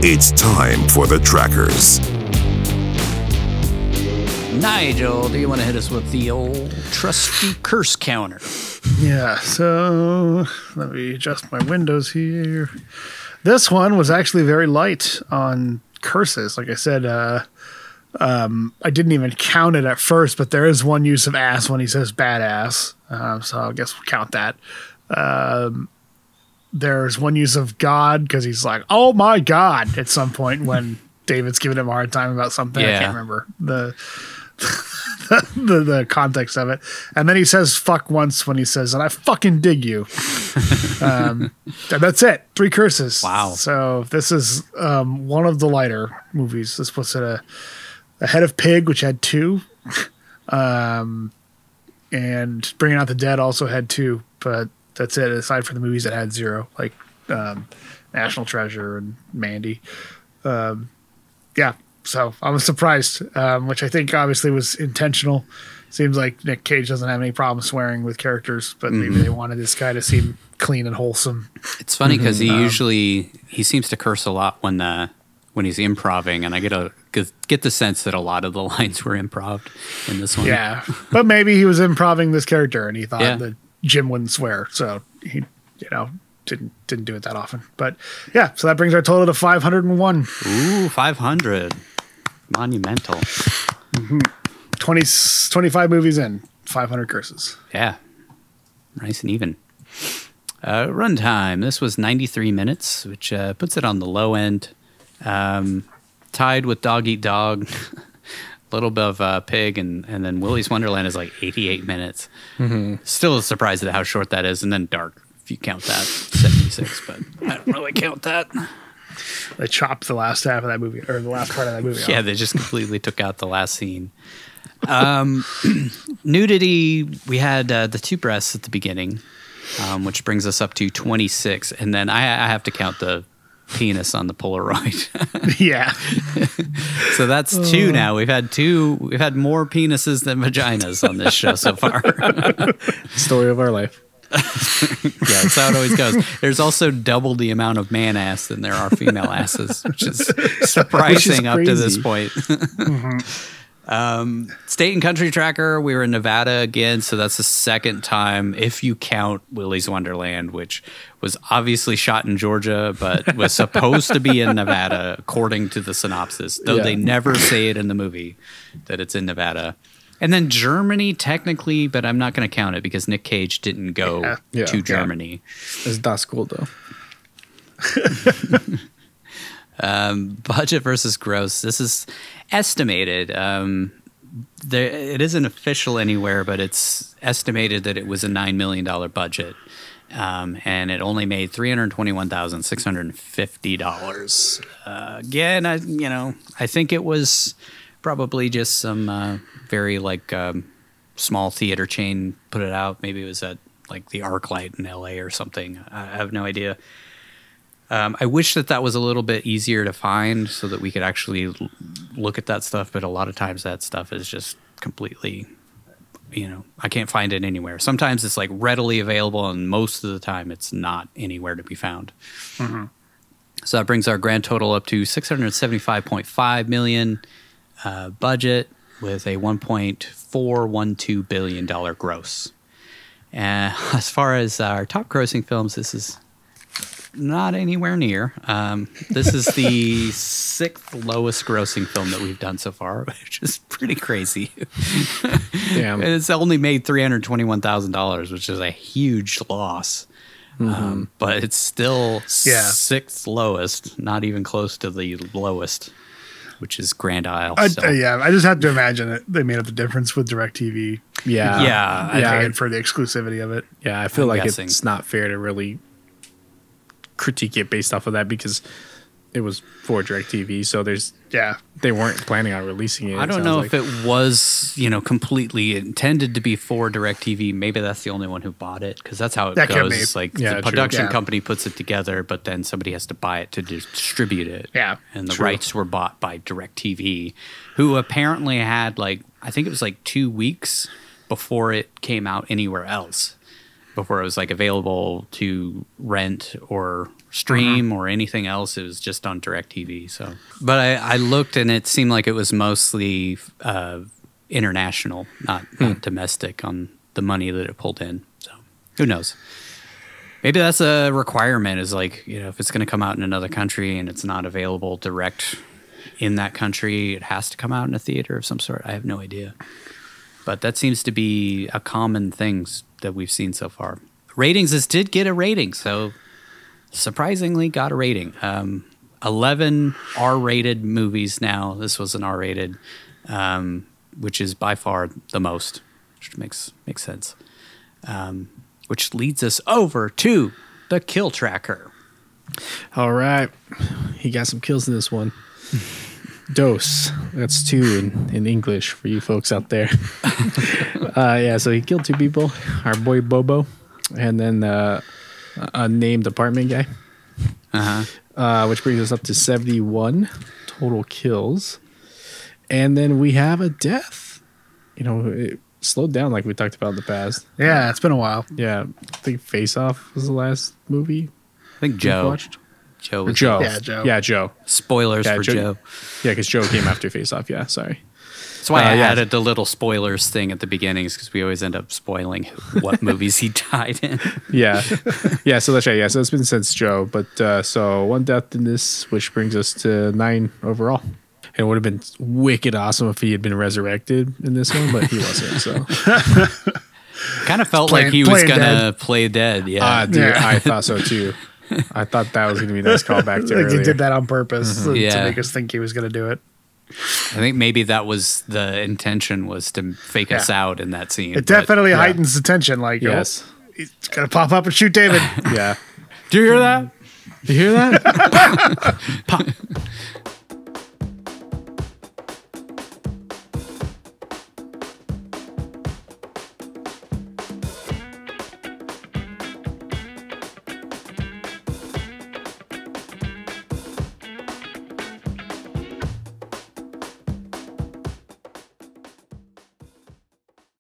It's time for the trackers. Nigel, do you want to hit us with the old trusty curse counter? Yeah, so let me adjust my windows here. This one was actually very light on curses. Like I said, I didn't even count it at first, but there is one use of ass when he says badass. So I guess we'll count that. There's one use of God because he's like, oh my God, at some point when David's giving him a hard time about something. Yeah. I can't remember the context of it. And then he says fuck once when he says, and I fucking dig you. And that's it. 3 curses. Wow. So this is one of the lighter movies. This was ahead of Pig, which had 2. And Bringing Out the Dead also had 2, but that's it, aside from the movies that had 0, like National Treasure and Mandy. Yeah, so I was surprised, which I think obviously was intentional. Seems like Nick Cage doesn't have any problem swearing with characters, but maybe they wanted this guy to seem clean and wholesome. It's funny because he seems to curse a lot when he's improving, and I get the sense that a lot of the lines were improv in this one. Yeah, but maybe he was improving this character, and he thought that Jim wouldn't swear, so he, didn't do it that often. But yeah, so that brings our total to 501. Ooh, 500. Monumental. 25 movies in, 500 curses. Yeah. Nice and even. Runtime. This was 93 minutes, which puts it on the low end. Tied with Dog Eat Dog. A little bit of Pig, and then Willy's Wonderland is like 88 minutes. Still surprised at how short that is. And then Dark, if you count that, 76, but I don't really count that. They chopped the last half of that movie, or the last part of that movie. Yeah, they just completely took out the last scene. Nudity, we had the 2 breasts at the beginning, which brings us up to 26. And then I have to count the penis on the Polaroid. Yeah. So that's 2 now. We've had more penises than vaginas on this show so far. Story of our life. Yeah, that's how it always goes. There's also double the amount of man ass than there are female asses, which is surprising up to this point. State and country tracker, we were in Nevada again, so that's the second time if you count Willy's Wonderland, which was obviously shot in Georgia but was supposed to be in Nevada according to the synopsis, though they never say it in the movie that it's in Nevada. And then Germany technically, but I'm not going to count it because Nick Cage didn't go to Germany. It's Das cool though. Budget versus gross. This is estimated. It isn't official anywhere, but it's estimated that it was a $9 million budget. And it only made $321,650. Again, I think it was probably just some very small theater chain put it out. Maybe it was at like the ArcLight in LA or something. I have no idea. I wish that was a little bit easier to find so that we could actually look at that stuff. But a lot of times that stuff is just completely, I can't find it anywhere. Sometimes it's like readily available, and most of the time it's not anywhere to be found. So that brings our grand total up to $675.5 million budget with a $1.412 billion gross. And as far as our top grossing films, this is not anywhere near. This is the 6th lowest grossing film that we've done so far, which is pretty crazy. Damn. It's only made $321,000, which is a huge loss. But it's still 6th lowest, not even close to the lowest, which is Grand Isle. I just have to imagine that they made up the difference with DirecTV. Yeah. Paid for the exclusivity of it. Yeah, I feel guessing. It's not fair to really critique it based off of that because it was for DirecTV, so they weren't planning on releasing it. I don't know if it was, completely intended to be for DirecTV. Maybe that's the only one who bought it, because that's how it goes. It's like the production company puts it together, but then somebody has to buy it to distribute it. Yeah, and the rights were bought by DirecTV, who apparently had I think it was 2 weeks before it came out anywhere else, before it was available to rent or stream or anything else. It was just on DirecTV. So, but I looked and it seemed like it was mostly international, not domestic on the money that it pulled in. So who knows? Maybe that's a requirement, is like, if it's going to come out in another country and it's not available direct in that country, it has to come out in a theater of some sort. I have no idea. But that seems to be a common thing that we've seen so far. Ratings, this did get a rating, so surprisingly got a rating. 11 R-rated movies now. This was an R-rated, which is by far the most, which makes sense. Which leads us over to the kill tracker. All right. He got some kills in this one. Dose. That's 2 in English for you folks out there. So he killed 2 people. Our boy Bobo. And then a named apartment guy. Which brings us up to 71 total kills. And then we have a death. It slowed down like we talked about in the past. Yeah, it's been a while. Yeah. I think Face Off was the last movie I think Joe. watched. Joe. Joe. Yeah, Joe. Yeah, Joe. Spoilers for Joe. Yeah, because Joe came after Face Off. Yeah, sorry. That's why I added the little spoilers thing at the beginning, because we always end up spoiling what movies he died in. Yeah. Yeah, so that's right. Yeah, so it's been since Joe. But so 1 death in this, which brings us to 9 overall. It would have been wicked awesome if he had been resurrected in this one, but he wasn't. So kind of felt like he was going to play dead. Yeah. Dude, I thought so too. I thought that was going to be a nice callback to earlier. He did that on purpose to Yeah. make us think he was going to do it. I think maybe that was the intention, was to fake us out in that scene. It definitely heightens the tension. Like, Yes. he's going to pop up and shoot David. Yeah. Do you hear that? Do you hear that? Pop.